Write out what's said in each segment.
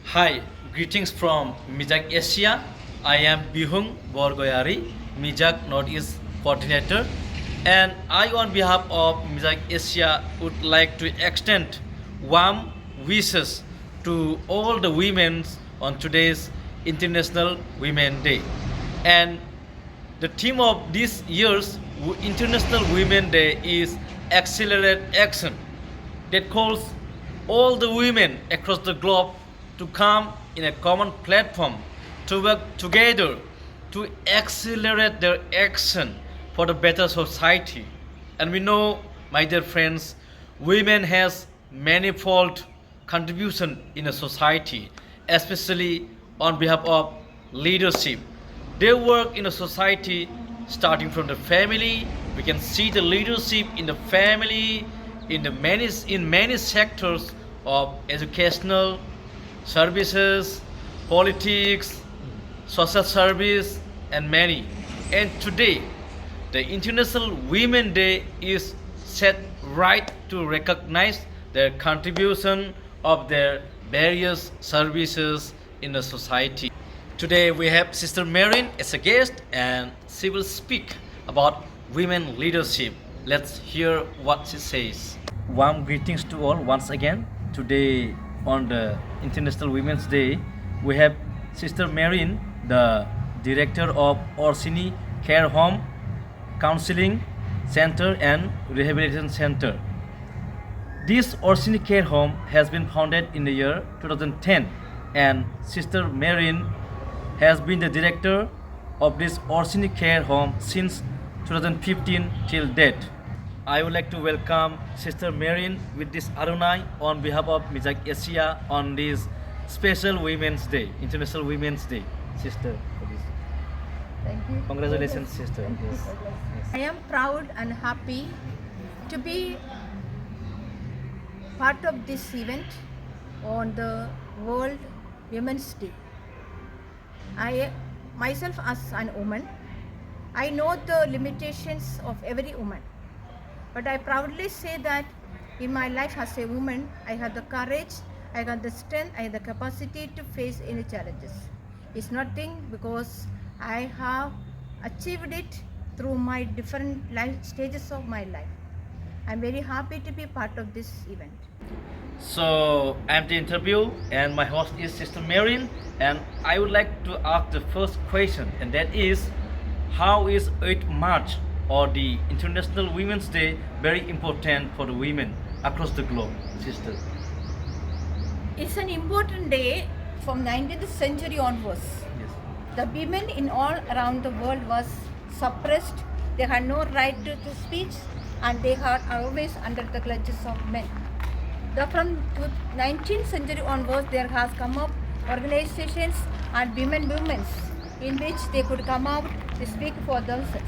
Hi, greetings from Mijak Asia. I am Bihung Borgoyari, Mijak Northeast Coordinator, and I, on behalf of Mijak Asia, would like to extend warm wishes to all the women on today's International Women Day. And the theme of this year's International Women Day is Accelerate Action, that calls all the women across the globe to come in a common platform to work together to accelerate their action for the better society. And we know, my dear friends, women has manifold contribution in a society, especially on behalf of leadership. They work in a society starting from the family. We can see the leadership in the family, in many sectors of educational services, politics, social service, and many. And today, the International Women Day is set right to recognize their contribution of their various services in the society. Today we have Sister Marin as a guest and she will speak about women leadership. Let's hear what she says. Warm greetings to all once again. Today on the International Women's Day, we have Sister Marin, the director of Orsini Care Home, Counseling Center and Rehabilitation Center. This Orsini Care Home has been founded in the year 2010, and Sister Marin has been the director of this Orsini Care Home since 2015 till date. I would like to welcome Sister Marin with this Arunai on behalf of Mijak Asia on this special Women's Day, International Women's Day. Sister, for this. Thank you. Congratulations, sister. Thank you. Yes. I am proud and happy to be part of this event on the World Women's Day. I myself as an woman, I know the limitations of every woman, but I proudly say that in my life as a woman, I have the courage, I have the strength, I have the capacity to face any challenges. It's nothing because I have achieved it through my different life stages of my life. I'm very happy to be part of this event. So I'm the interview and my host is Sister Marin, and I would like to ask the first question, and that is, how is 8th March or the International Women's Day very important for the women across the globe, sister? It's an important day from 19th century onwards. Yes. The women in all around the world was suppressed. They had no right to speech, and they are always under the clutches of men. From 19th century onwards, there has come up organizations and women movements in which they could come out to speak for themselves.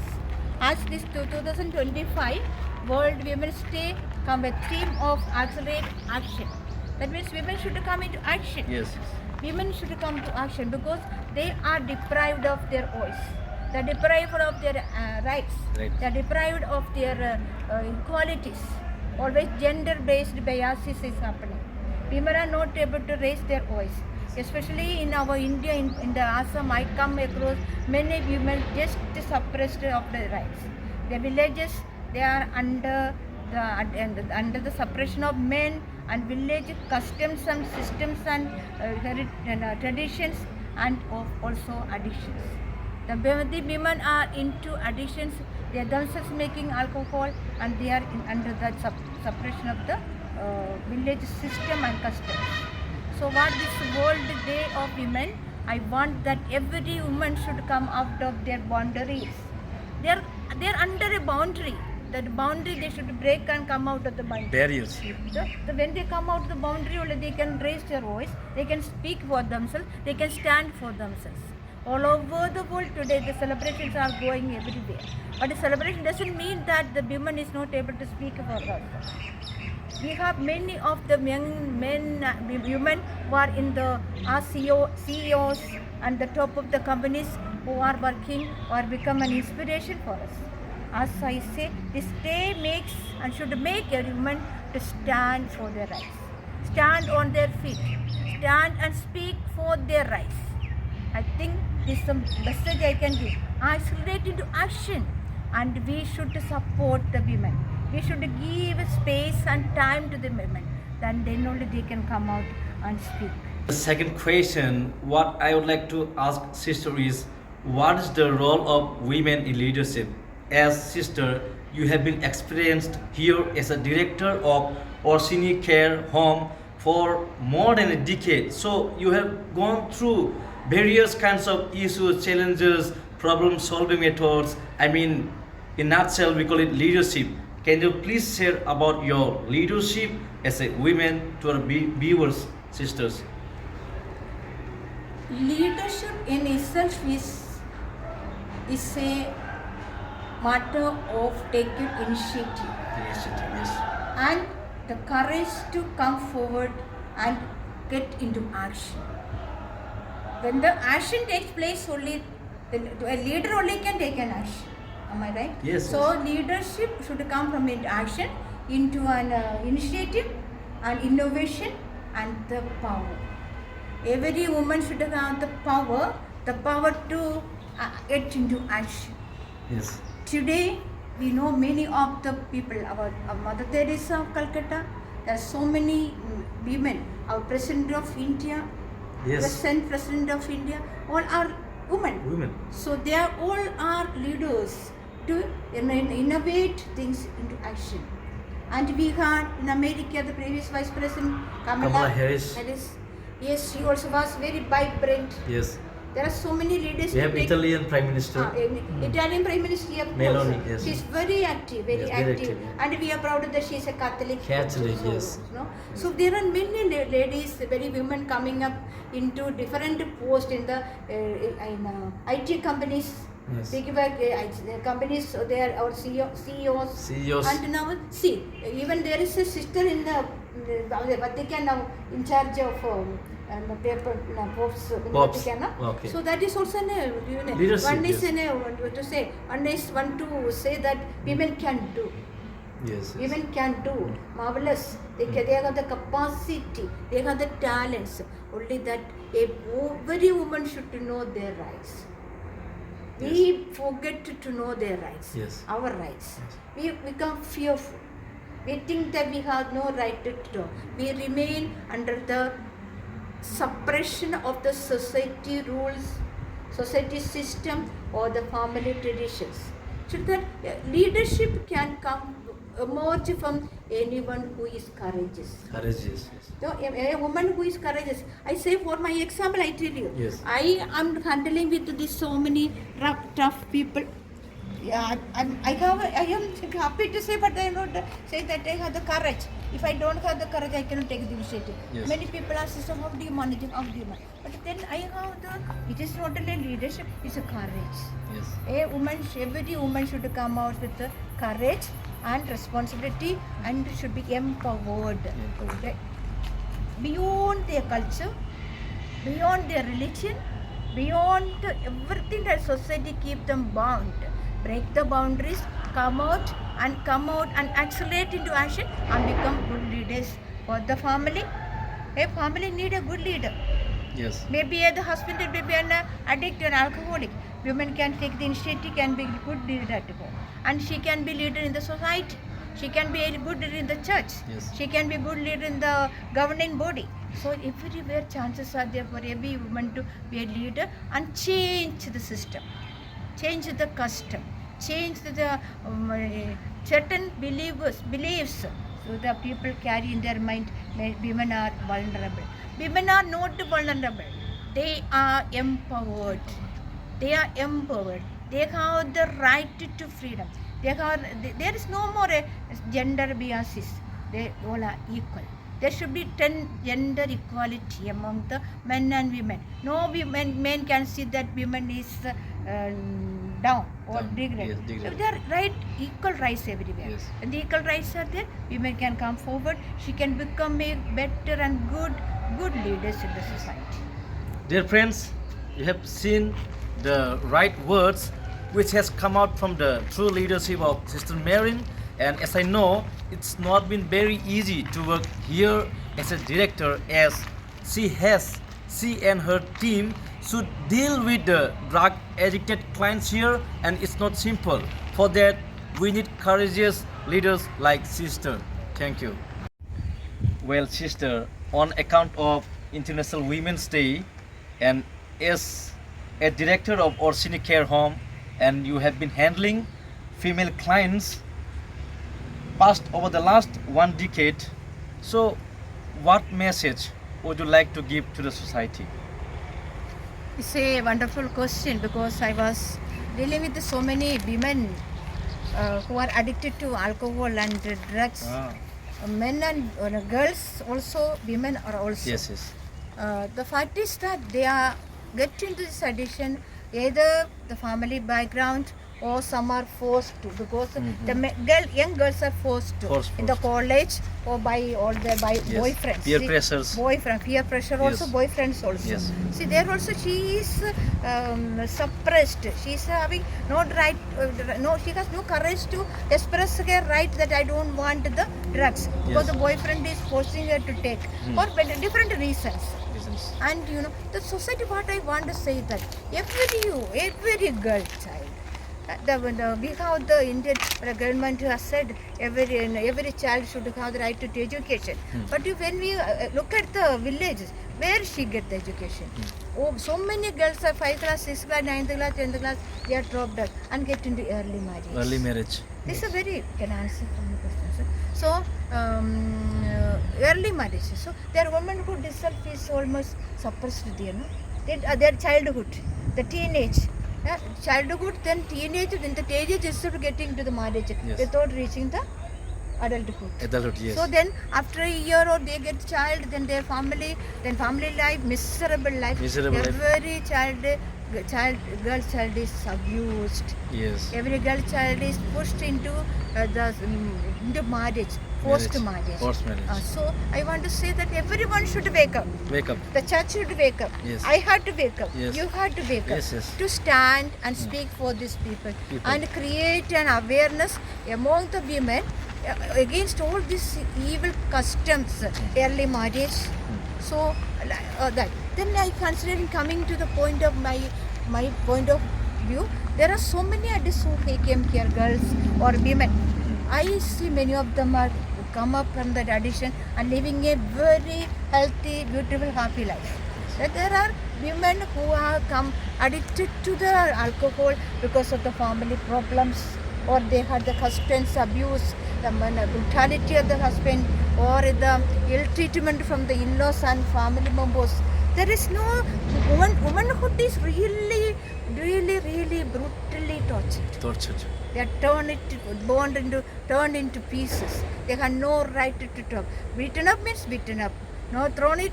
As this 2025 World Women's Day come a theme of accelerate action. That means women should come into action. Yes. Women should come to action because they are deprived of their voice. They're deprived of their rights. Right. They're deprived of their equalities. Always gender-based biases is happening. Women are not able to raise their voice. Especially in our India, in the Assam, I come across many women just suppressed of their rights. The villages, they are under the suppression of men and village customs and systems and traditions, and of also addictions. The women are into addictions. They are themselves making alcohol, and they are under the suppression of the village system and customs. So what this World Day of Women, I want that every woman should come out of their boundaries. They are under a boundary. That boundary they should break and come out of the boundary. Barriers. When they come out of the boundary, only they can raise their voice. They can speak for themselves. They can stand for themselves. All over the world today, the celebrations are going everywhere. But the celebration doesn't mean that the woman is not able to speak for herself. We have many of the young men, women who are in the CEOs and the top of the companies who are working or become an inspiration for us. As I say, this day makes and should make every woman to stand for their rights, stand on their feet, stand and speak for their rights. I think this is the message I can give. Accelerate into action, and we should support the women. We should give space and time to the women. Then only they can come out and speak. The second question, what I would like to ask sister is, what is the role of women in leadership? As sister, you have been experienced here as a director of Orsini Care Home for more than a decade. So you have gone through various kinds of issues, challenges, problem-solving methods. I mean, in nutshell, we call it leadership. Can you please share about your leadership as a woman to our viewers, sisters? Leadership in itself is a matter of taking initiative Yes. and the courage to come forward and get into action. When the action takes place, only a leader only can take an action. Am I right? Yes, So yes. leadership should come from into action, into an initiative and innovation and the power. Every woman should have the power to get into action. Yes. Today, we know many of the people, our Mother Teresa of Calcutta, there are so many women, our President of India, Yes. present President of India, all are women. Women. So they are all are leaders to innovate things into action. And we had in America the previous Vice President Kamala Harris. Yes, she also was very vibrant. Yes. There are so many leaders. We have to take- Italian Prime Minister. Italian Prime Minister, of Meloni, course. yes. She's very active, very Yes, very active. active, yeah. And we are proud that she is a Catholic. Catholic, also, yes. No? So there are many ladies, very women coming up into different posts in the IT companies. Yes. Big companies, so they are our CEOs. CEOs. And now, see, even there is a sister in the Vatican now in charge of paper popes in Popes. Vatican. Okay. So that is also Leadership, one is yes. one to say that women can do. Yes. Women can do marvelous. They have the capacity. They have the talents. Only that every woman should know their rights. We forget to know their rights. Yes. Our rights. We become fearful. We think that we have no right to do. We remain under the suppression of the society rules, society system, or the family traditions. So that leadership can come emerge from anyone who is courageous. Courageous. So a woman who is courageous. I say for my example, I tell you. Yes. I am handling with this so many tough people. Yeah, I am happy to say, but I am not say that I have the courage. If I don't have the courage, I cannot take the initiative. Yes. Many people ask, "Sister, how do you manage? How do you manage?" But then I have the. It is not only leadership; it's a courage. Yes. Every woman should come out with the courage and responsibility, and should be empowered. Okay? Beyond their culture, beyond their religion, beyond everything that society keep them bound. Break the boundaries, come out and accelerate into action and become good leaders for the family. A family need a good leader. Yes. Maybe the husband may be an addict or alcoholic. Women can take the initiative, can be good leader at home, and she can be leader in the society. She can be a good leader in the church. Yes. She can be good leader in the governing body. So everywhere chances are there for every woman to be a leader and change the system, change the custom, change the certain beliefs. So the people carry in their mind women are vulnerable. Women are not vulnerable. They are empowered. They are empowered. They have the right to freedom. There is no more gender biases. They all are equal. There should be gender equality among the men and women. No men can see that women is down or degraded. Yes, degraded. There are right, equal rights everywhere. Yes. When the equal rights are there, women can come forward. She can become a better and good leaders in the society. Dear friends, you have seen the right words which has come out from the true leadership of Sister Marin. And as I know, it's not been very easy to work here as a director, as she and her team should deal with the drug addicted clients here, and it's not simple. For that, we need courageous leaders like sister. Thank you. Well, sister, on account of International Women's Day, and as a director of Orsini Care Home, and you have been handling female clients past over the last 1 decade. So, what message would you like to give to the society? It's a wonderful question because I was dealing with so many women who are addicted to alcohol and drugs. Men and girls also, women are also. Yes. The fact is that they are get into this addiction either the family background or some are forced to, because the young girls are forced to in the college or by boyfriends. Peer pressures. Peer pressure also, Yes. boyfriends also. Yes. See, there also she is suppressed. She is having no right, she has no courage to express her right that I don't want the drugs because the boyfriend is forcing her to take for different reasons. And the society, what I want to say that every girl child, we have the Indian government has said every child should have the right to education. But when we look at the villages, where she get the education? Oh, so many girls are 5th class, 6th class, 9th class, 10th class, they are dropped out and get into early marriage. Early marriage. This is a very, can I answer from the question, sir? So, early marriage. So, their womanhood itself is almost suppressed, their childhood, the teenage. Childhood, then teenage, then the teenage is getting to the marriage without reaching the adulthood. Yes. So then after a year or they get child, then their family life, miserable life. Every girl child is abused. Yes. Every girl child is pushed into into marriage, forced marriage. Forced marriage. So I want to say that everyone should wake up. Wake up. The church should wake up. Yes. I had to wake up. Yes. You had to wake up. Yes. To stand and speak for these people and create an awareness among the women against all these evil customs, early marriage. So that then I consider coming to the point of my point of view. There are so many addicts who came here, girls or women. I see many of them are come up from that addiction and living a very healthy, beautiful, happy life. That there are women who have come addicted to the alcohol because of the family problems, or they had the husband's abuse, the brutality of the husband, or the ill treatment from the in-laws and family members. There is no womanhood is really brutally tortured. They are turned into pieces. They have no right to talk. Beaten up means beaten up. No, thrown it.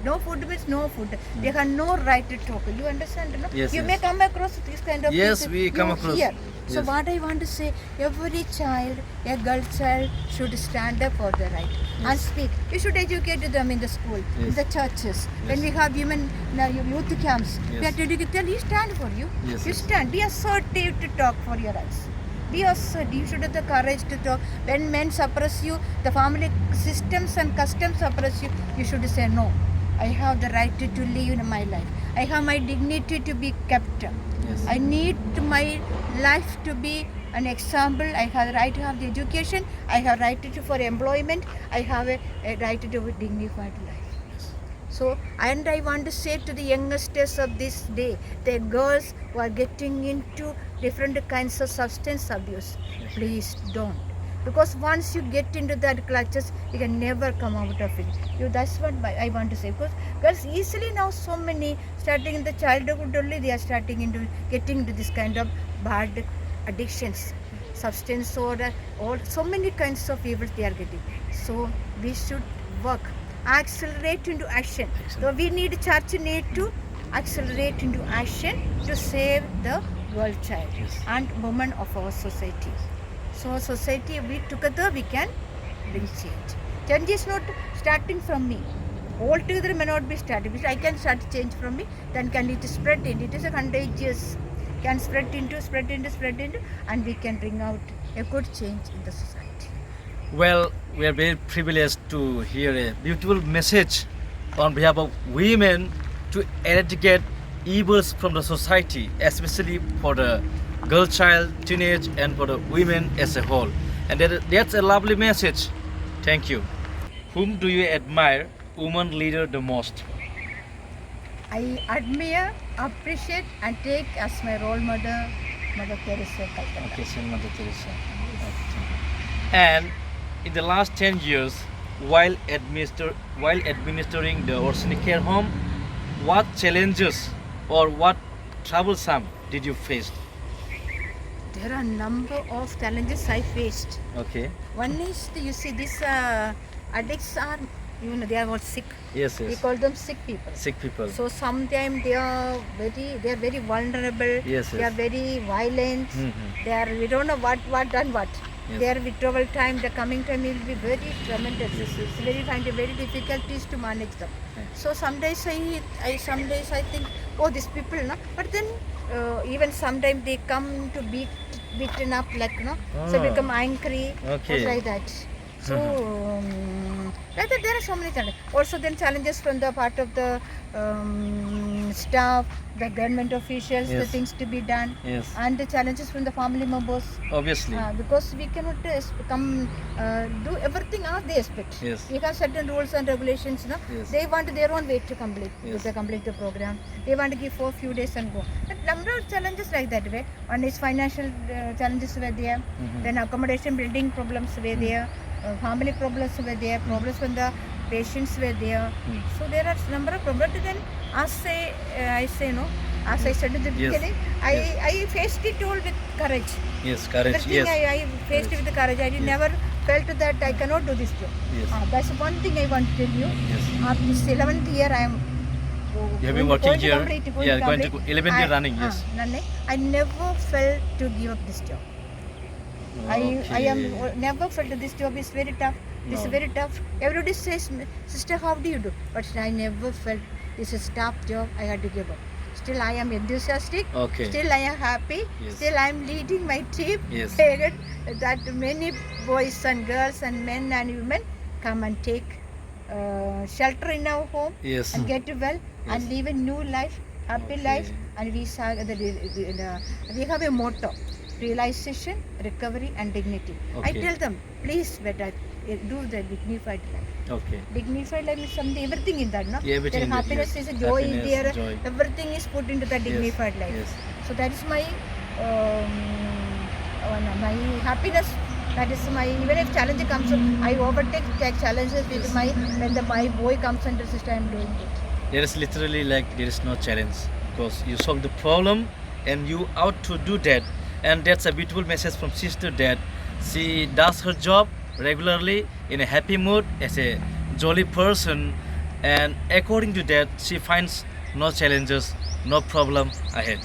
No food means no food. They have no right to talk. You understand? No? Yes, You yes. may come across this kind of Yes, pieces. we come You across. hear. So Yes. what I want to say, every child, a girl child should stand up for their right and speak. You should educate them in the school, in Yes. the churches. When we have women youth camps, we have Yes. to educate them. You stand for you. Yes, You yes. stand. Be assertive to talk for your rights. Be assertive. You should have the courage to talk. When men suppress you, the family systems and customs suppress you, you should say no. I have the right to live in my life. I have my dignity to be kept. Yes. I need my life to be an example. I have the right to have the education. I have right for employment. I have a right to a dignified life. So, and I want to say to the youngsters of this day, the girls who are getting into different kinds of substance abuse, please don't. Because once you get into that clutches, you can never come out of it. That's what I want to say. Because girls easily now, so many starting in the childhood only, they are starting into getting into this kind of bad addictions, substance order, or so many kinds of evils they are getting. So we should work, accelerate into action. So we need church need to accelerate into action to save the girl child and women of our society. So society, we together we can bring change. Change is not starting from me. Altogether may not be starting. I can start change from me, then can it spread in. It is a contagious, can spread into, and we can bring out a good change in the society. Well, we are very privileged to hear a beautiful message on behalf of women to eradicate evils from the society, especially for the girl child, teenage, and for the women as a whole. And that's a lovely message. Thank you. Whom do you admire, woman leader, the most? I admire, appreciate, and take as my role model, Mother Teresa Calcutta. Okay, Saint Mother Teresa. And in the last 10 years, while administering the Orsini Care Home, what challenges or what troublesome did you face? There are a number of challenges I faced. Okay. One is, you see, these addicts are, they are all sick. Yes, We yes. call them sick people. Sick people. So sometimes they are very vulnerable. Yes, They are yes. very violent. Mhm. We don't know what done what. Yes. Their withdrawal time, the coming time will be very tremendous. Yes, yes. It's very difficulties to manage them. Yes. So some days some days I think, oh, these people, no. But then even sometimes they come to beaten up, like, so Ah. become angry. Okay. Like that. So like that, there are so many challenges. Also then challenges from the part of the staff, the government officials, the Yes. things to be done, Yes. and the challenges from the family members. Obviously. Because we cannot do everything as they expect. Yes. We have certain rules and regulations. No? Yes. They want their own way to complete Yes. the program. They want to give for a few days and go. But number of challenges like that way. One is financial challenges were there. Mhm. Then accommodation building problems were there. Family problems were there. Problems when the patients were there. Mm. So there are number of problems. But then as I say no. As I said in the Yes. beginning, Yes. I faced it all with courage. Yes, courage. Everything Yes. I faced it with the courage. I Yes. never felt that I cannot do this job. Yes. That's one thing I want to tell you. Yes. After this 11th year, I am. You have been working here. Going to Going to complete. 11th year running. Yes. I never felt to give up this job. I am never felt that this job is very tough. This is No. very tough. Everybody says, sister, how do you do? But I never felt this is tough job. I had to give up. Still, I am enthusiastic. Okay. Still, I am happy. Yes. Still, I am leading my team. Yes. That many boys and girls and men and women come and take shelter in our home Yes. and get well and Yes. live a new life, happy Okay. life. And we have a motto: realization, recovery, and dignity. I Okay. tell them, please, better do the dignified life. Okay. Dignified life is something, everything in that, no? Yeah, everything Their in that, happiness yes. is a joy in Happiness, there. joy. Everything is put into the dignified life. Yes. So that is my my happiness. That is my, even if challenge comes, I overtake challenges with Yes. my boy comes under sister, I am doing it. There is literally like there is no challenge because you solve the problem and you out to do that, and that's a beautiful message from sister that she does her job regularly in a happy mood as a jolly person, and according to that she finds no challenges, no problem ahead.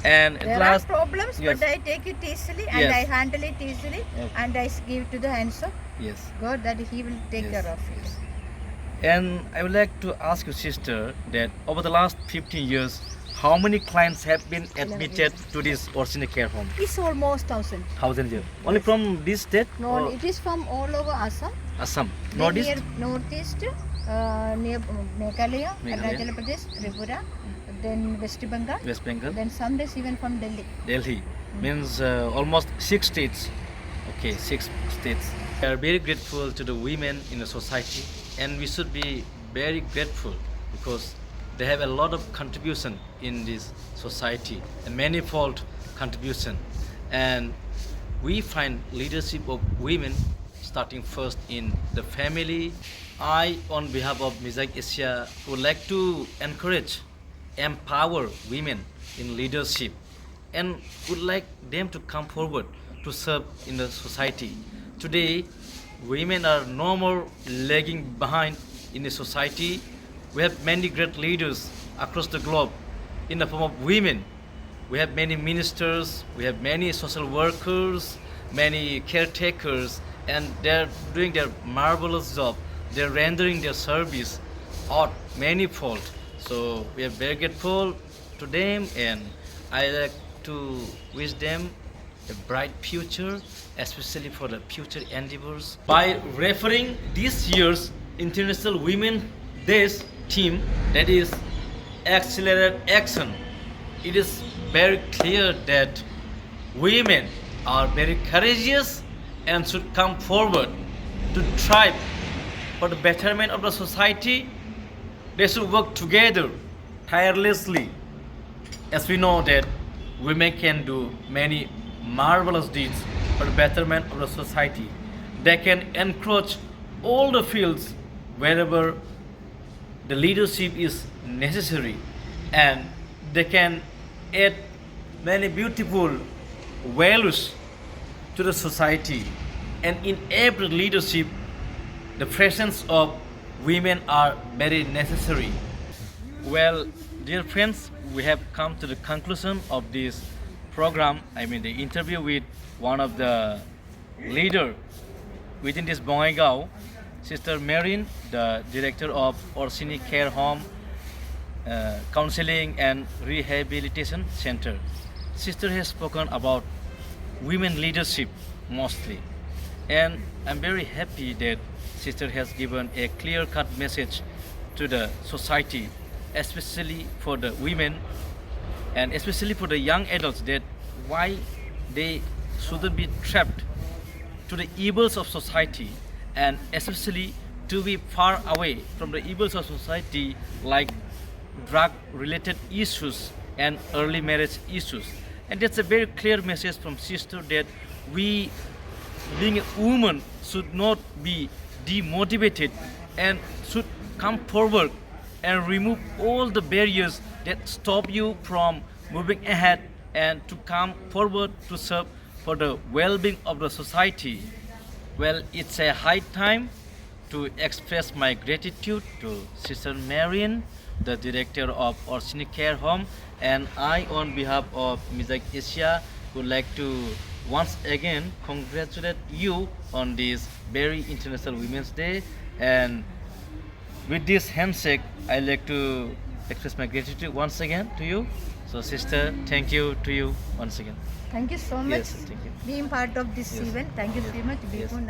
And at There last, are problems, yes. but I take it easily and Yes. I handle it easily Okay. and I give to the hands of yes. God that He will take Yes, care of it. yes. And I would like to ask you, sister, that over the last 15 years, how many clients have been admitted to this Orsini Care Home? It's almost 1,000. 1,000 years. Only from this state? No, or it is from all over Assam. Assam. Then Northeast? near Northeast, near Meghalaya, Meghalaya. Arunachal Pradesh, Tripura, then West Bengal, West Bengal? then some days even from Delhi. Delhi. Means almost 6 states. Okay, 6 states. We are very grateful to the women in the society, and we should be very grateful because they have a lot of contribution in this society, a manifold contribution. And we find leadership of women starting first in the family. I, on behalf of Mizag Asia, would like to encourage, empower women in leadership, and would like them to come forward to serve in the society. Today, women are no more lagging behind in the society. We have many great leaders across the globe in the form of women. We have many ministers, we have many social workers, many caretakers, and they're doing their marvelous job. They're rendering their service out manifold. So we are very grateful to them, and I like to wish them a bright future, especially for the future endeavors. By referring this year's International Women Days theme, that is accelerate action. It is very clear that women are very courageous and should come forward to thrive for the betterment of the society. They should work together tirelessly, as we know that women can do many marvelous deeds for the betterment of the society. They can encroach all the fields wherever the leadership is necessary, and they can add many beautiful values to the society. And in every leadership, the presence of women are very necessary. Well, dear friends, we have come to the conclusion of this program. I mean, the interview with one of the leader within this Bongaigaon, Sister Marin, the director of Orsini Care Home, Counseling and Rehabilitation Center. Sister has spoken about women leadership mostly, and I'm very happy that Sister has given a clear-cut message to the society, especially for the women and especially for the young adults, that why they shouldn't be trapped to the evils of society, and especially to be far away from the evils of society like drug related issues and early marriage issues. And that's a very clear message from Sister, that we, being a woman, should not be demotivated and should come forward and remove all the barriers that stop you from moving ahead and to come forward to serve for the well-being of the society. Well, it's a high time to express my gratitude to Sister Marian, the director of Orsini Care Home, and I, on behalf of Mizak Asia, would like to once again congratulate you on this very International Women's Day. And with this handshake, I'd like to express my gratitude once again to you. So, sister, thank you to you once again. Thank you so much Yes, thank you. being part of this Yes. event. Thank you very much, Yes. Bipun.